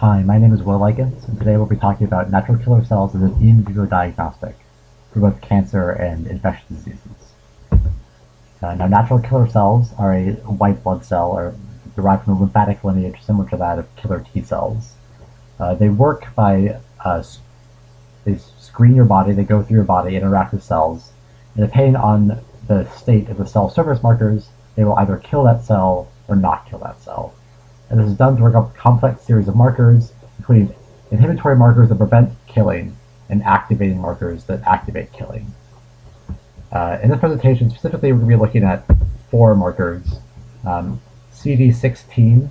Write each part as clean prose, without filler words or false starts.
Hi, my name is Lykins, and today we'll be talking about natural killer cells as an in vivo diagnostic for both cancer and infectious diseases. Now, natural killer cells are a white blood cell or derived from a lymphatic lineage similar to that of killer T cells. They work by they screen your body, they go through your body, interact with cells, and depending on the state of the cell surface markers, they will either kill that cell or not kill that cell. And this is done through a complex series of markers, including inhibitory markers that prevent killing and activating markers that activate killing. In this presentation, specifically, we're going to be looking at four markers. CD16,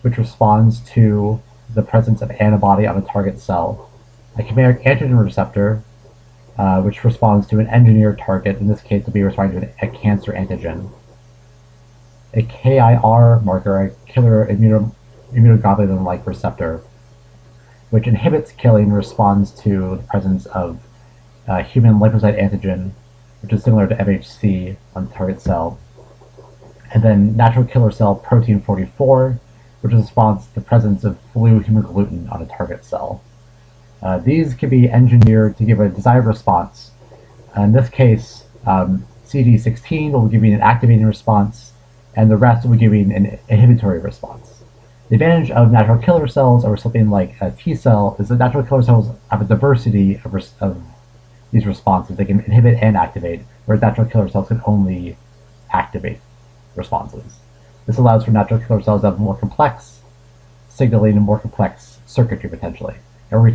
which responds to the presence of antibody on a target cell. A chimeric antigen receptor, which responds to an engineered target. In this case, it'll be responding to a cancer antigen. A KIR marker, a killer immunoglobulin-like receptor, which inhibits killing and responds to the presence of human lymphocyte antigen, which is similar to MHC on the target cell. And then natural killer cell protein 44, which responds to the presence of flu hemagglutinin on a target cell. These can be engineered to give a desired response. In this case, CD16 will give you an activating response, and the rest will be giving an inhibitory response. The advantage of natural killer cells over something like a T cell is that natural killer cells have a diversity of these responses. They can inhibit and activate, whereas natural killer cells can only activate responses. This allows for natural killer cells to have more complex signaling and more complex circuitry potentially. And we're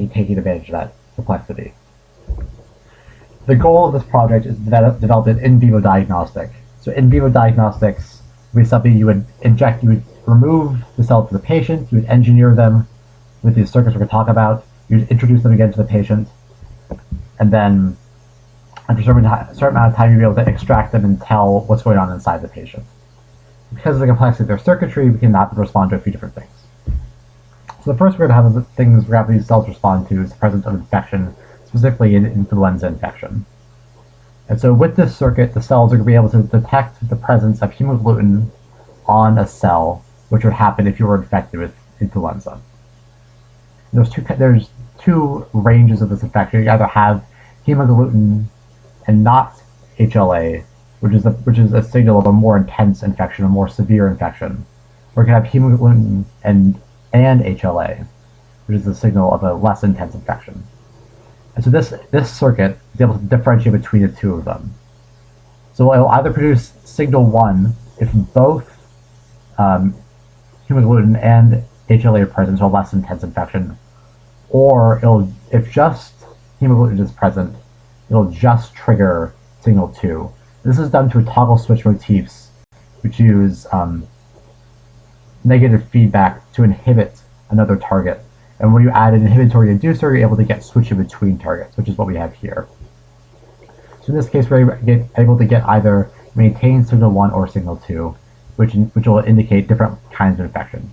taking advantage of that complexity. The goal of this project is to develop an in vivo diagnostic. So in vivo diagnostics would be something you would inject, you would remove the cell to the patient, you would engineer them with these circuits we're going to talk about, you would introduce them again to the patient, and then after a certain amount of time you'd be able to extract them and tell what's going on inside the patient. Because of the complexity of their circuitry, we can respond to a few different things. So the first we're going to have things we're going to have these cells respond to is the presence of infection, specifically an influenza infection. And so with this circuit, the cells are going to be able to detect the presence of hemagglutinin on a cell, which would happen if you were infected with influenza. There's two ranges of this infection. You either have hemagglutinin and not HLA, which is a signal of a more intense infection, a more severe infection, or you can have hemagglutinin and HLA, which is a signal of a less intense infection. And so this circuit is able to differentiate between the two of them. So it'll either produce signal 1 if both hemagglutinin and HLA are present, so a less intense infection, or if just hemagglutinin is present, it'll just trigger signal 2. This is done through toggle switch motifs, which use negative feedback to inhibit another target. And when you add an inhibitory inducer, you're able to get switching between targets, which is what we have here. So in this case, we're able to get either maintain signal 1 or signal 2, which will indicate different kinds of infection.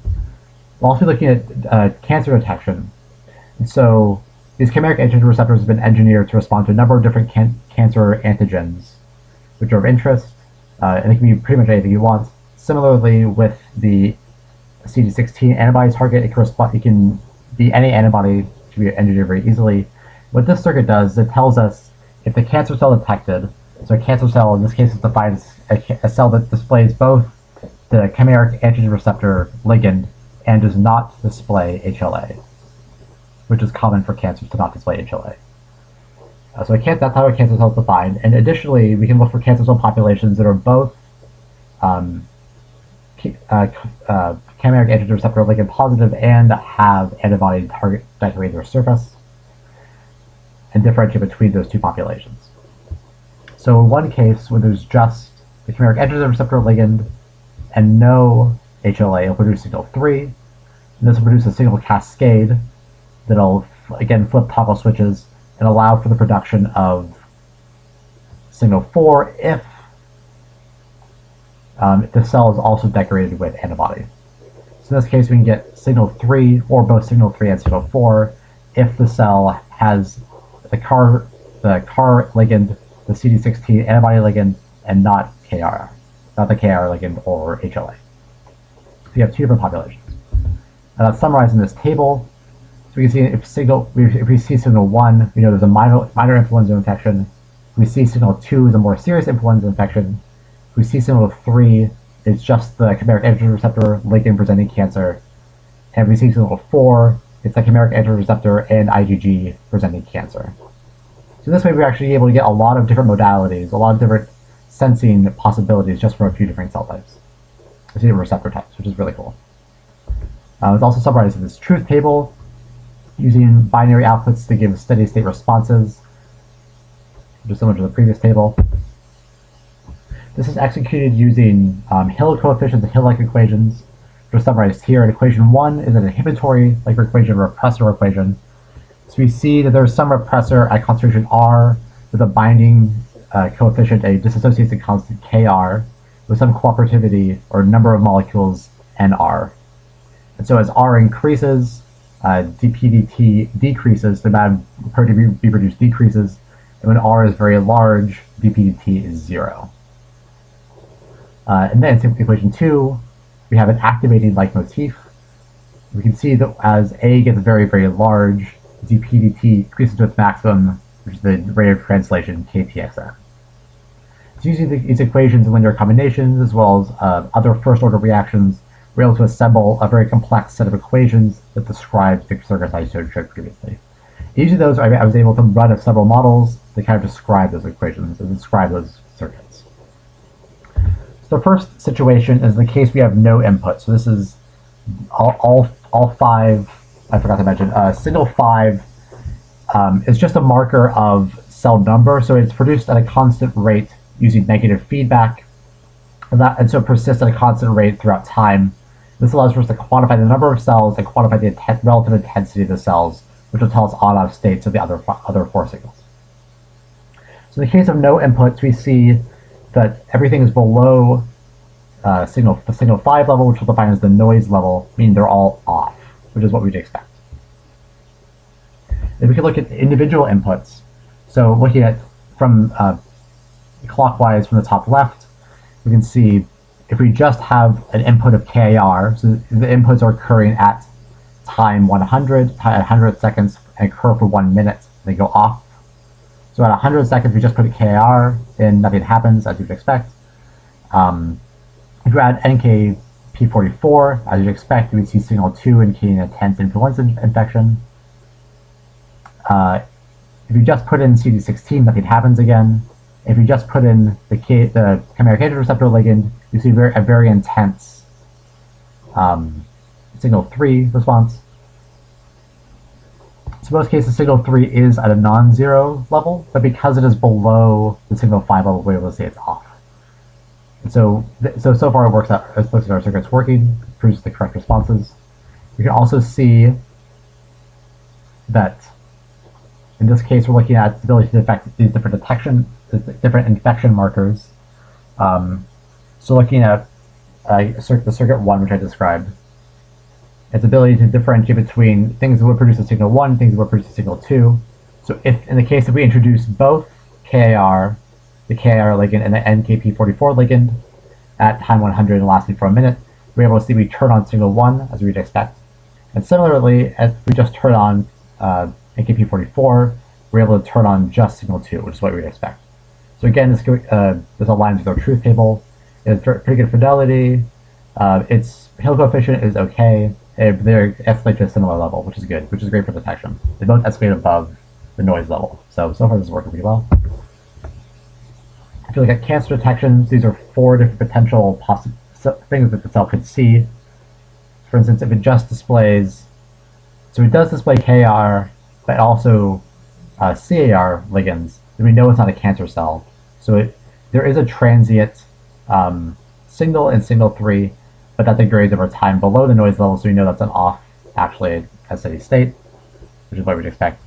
We're also looking at cancer detection. And so these chimeric antigen receptors have been engineered to respond to a number of different cancer antigens, which are of interest, and it can be pretty much anything you want. Similarly, with the CD16 antibody target, it can be any antibody, to be engineered very easily. What this circuit does, it tells us if the cancer cell detected, so a cancer cell in this case is defined as a cell that displays both the chimeric antigen receptor ligand and does not display HLA, which is common for cancers to not display HLA. So that's how a cancer cell is defined. And additionally, we can look for cancer cell populations that are both chimeric antigen receptor ligand positive and have antibody target decorating their surface, and differentiate between those two populations. So in one case where there's just the chimeric antigen receptor ligand and no HLA, it'll produce signal 3, and this will produce a signal cascade that'll again flip toggle switches and allow for the production of signal 4 if the cell is also decorated with antibody. So in this case, we can get signal 3, or both signal 3 and signal 4, if the cell has the CAR ligand, the CD16 antibody ligand, and not the KR ligand or HLA. So you have two different populations. And that's summarized in this table. So we can see if we see signal 1, we know there's a minor influenza infection. If we see signal 2 is a more serious influenza infection. If we see signal 3, it's just the chimeric antigen receptor ligand presenting cancer. And if we see signal 4, it's the chimeric antigen receptor and IgG presenting cancer. So this way we're actually able to get a lot of different modalities, a lot of different sensing possibilities just from a few different cell types. A few different receptor types, which is really cool. It's also summarized in this truth table using binary outputs to give steady state responses, which is similar to the previous table. This is executed using Hill coefficients and Hill-like equations, which are summarized here. And equation 1 is an inhibitory-like equation or repressor equation. So we see that there's some repressor at concentration R with a binding coefficient, a dissociation constant Kr, with some cooperativity or number of molecules Nr. And so as R increases, dPdt decreases, the amount of protein be produced decreases, and when R is very large, dPdt is 0. And then in equation 2, we have an activating like motif. We can see that as A gets very, very large, dPdt increases to its maximum, which is the rate of translation, kTxm. So using these equations and linear combinations, as well as other first-order reactions, we're able to assemble a very complex set of equations that describes the circuits I showed previously. Using those, I was able to run several models that kind of describe those equations and describe those circuits. So the first situation is the case we have no input. So this is all 5, I forgot to mention, signal 5 is just a marker of cell number. So it's produced at a constant rate using negative feedback. And so it persists at a constant rate throughout time. This allows for us to quantify the number of cells and quantify the relative intensity of the cells, which will tell us on-off states of the other 4 signals. So in the case of no inputs, we see that everything is below the signal 5 level, which we'll define as the noise level, meaning they're all off, which is what we'd expect. If we could look at individual inputs, so looking at from clockwise from the top left, we can see if we just have an input of KAR, so the inputs are occurring at time 100, at 100 seconds, and occur for 1 minute, they go off. So at 100 seconds, we just put a KAR in, nothing happens, as you'd expect. If you add NKp44, as you'd expect, you would see signal 2 indicating a tense influenza infection. If you just put in CD16, nothing happens again. If you just put in the chimeric antigen receptor ligand, you see a very intense signal 3 response. So in most cases, signal 3 is at a non-zero level, but because it is below the signal 5 level, we're able to say it's off. And so far it works out, as close as our circuit's working, produces the correct responses. We can also see that in this case, we're looking at the ability to detect these different infection markers. So looking at the circuit 1, which I described, its ability to differentiate between things that would produce a signal 1 and things that would produce a signal 2. So if in the case if we introduce both KAR, the KAR ligand, and the NKp44 ligand at time 100 and lasting for a minute, we're able to see we turn on signal 1 as we'd expect. And similarly, if we just turn on NKp44, we're able to turn on just signal 2, which is what we'd expect. So again, this aligns with our truth table. It's pretty good fidelity. Its Hill coefficient is okay. They escalate to a similar level, which is good, which is great for detection. They both escalate above the noise level. So far this is working pretty well. If you look at cancer detections, these are 4 different potential things that the cell could see. For instance, if it just displays, so it does display KR, but also CAR ligands, then we know it's not a cancer cell. So there is a transient signal in signal 3, but that degrades over time below the noise level, so we know that's an off, actually, at steady state, which is what we'd expect.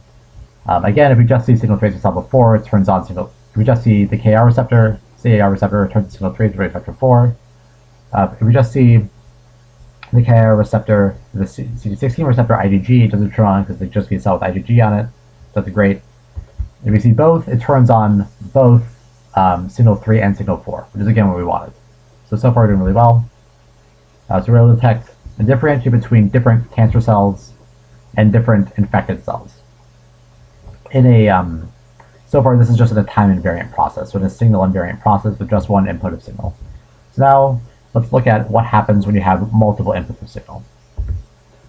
Again, if we just see signal 3 as we saw before, it turns on signal. If we just see the KR receptor, CAR receptor, it turns on signal 3 to rate factor 4. If we just see the KR receptor, the CD16 receptor, IgG, it doesn't turn on because they just be a cell with IgG on it. That's great. If we see both, it turns on both signal 3 and signal 4, which is again what we wanted. So far we're doing really well. So we're able to detect and differentiate between different cancer cells and different infected cells. So far, this is just in a time invariant process, so in a signal invariant process with just one input of signal. So now let's look at what happens when you have multiple inputs of signal.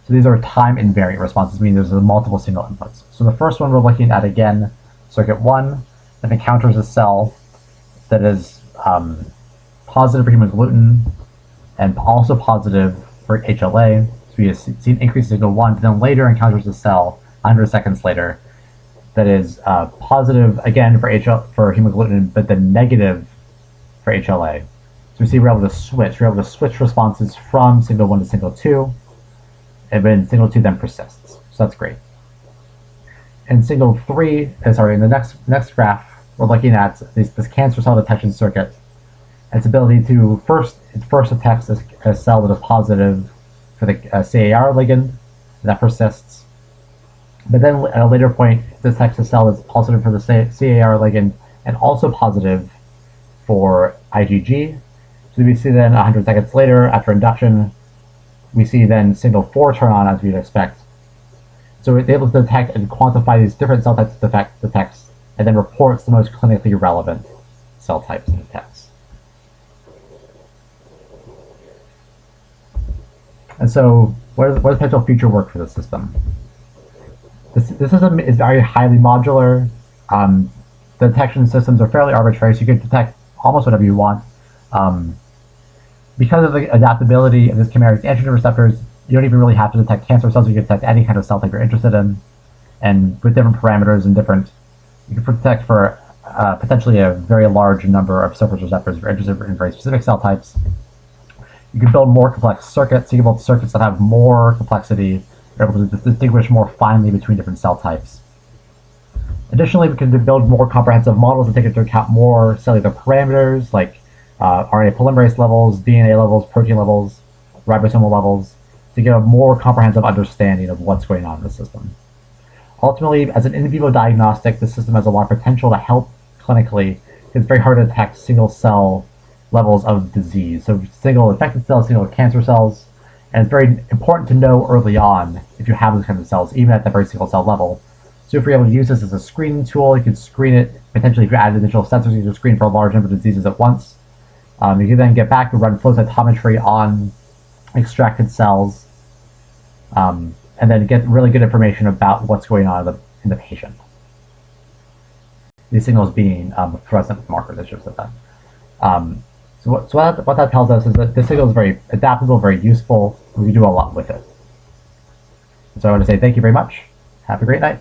So these are time invariant responses, meaning there's multiple signal inputs. So the first one we're looking at, again, circuit 1, that encounters a cell that is positive for hemagglutinin and also positive for HLA. So we see an increase in signal 1, but then later encounters a cell 100 seconds later that is positive again for hemagglutinin, but then negative for HLA. So we see we're able to switch responses from signal 1 to signal 2, and then signal 2 then persists. So that's great. In signal 3, in the next graph, we're looking at this cancer cell detection circuit. Its ability to first detects a cell that is positive for the CAR ligand, and that persists. But then at a later point, it detects a cell that's positive for the CAR ligand and also positive for IgG. So we see then 100 seconds later, after induction, we see then signal 4 turn on, as we'd expect. So it's able to detect and quantify these different cell types it detects, and then reports the most clinically relevant cell types it detects. And so, what is potential future work for this system? This system is very highly modular. The detection systems are fairly arbitrary, so you can detect almost whatever you want. Because of the adaptability of this chimeric antigen receptors, you don't even really have to detect cancer cells. You can detect any kind of cell type you're interested in, and with different parameters and you can detect for potentially a very large number of surface receptors if you're interested in very specific cell types. You can build more complex circuits. You can build circuits that have more complexity. You're able to distinguish more finely between different cell types. Additionally, we can build more comprehensive models that take into account more cellular parameters like RNA polymerase levels, DNA levels, protein levels, ribosomal levels, to get a more comprehensive understanding of what's going on in the system. Ultimately, as an in vivo diagnostic, the system has a lot of potential to help clinically. It's very hard to detect single cell levels of disease. So single infected cells, single cancer cells, and it's very important to know early on if you have those kinds of cells, even at the very single cell level. So if you're able to use this as a screening tool, you can screen it, potentially if you add additional sensors, you can screen for a large number of diseases at once. You can then get back and run flow cytometry on extracted cells, and then get really good information about what's going on in the patient. These signals being fluorescent markers, I should have said that. So what that tells us is that this signal is very adaptable, very useful, and we can do a lot with it. So I want to say thank you very much. Have a great night.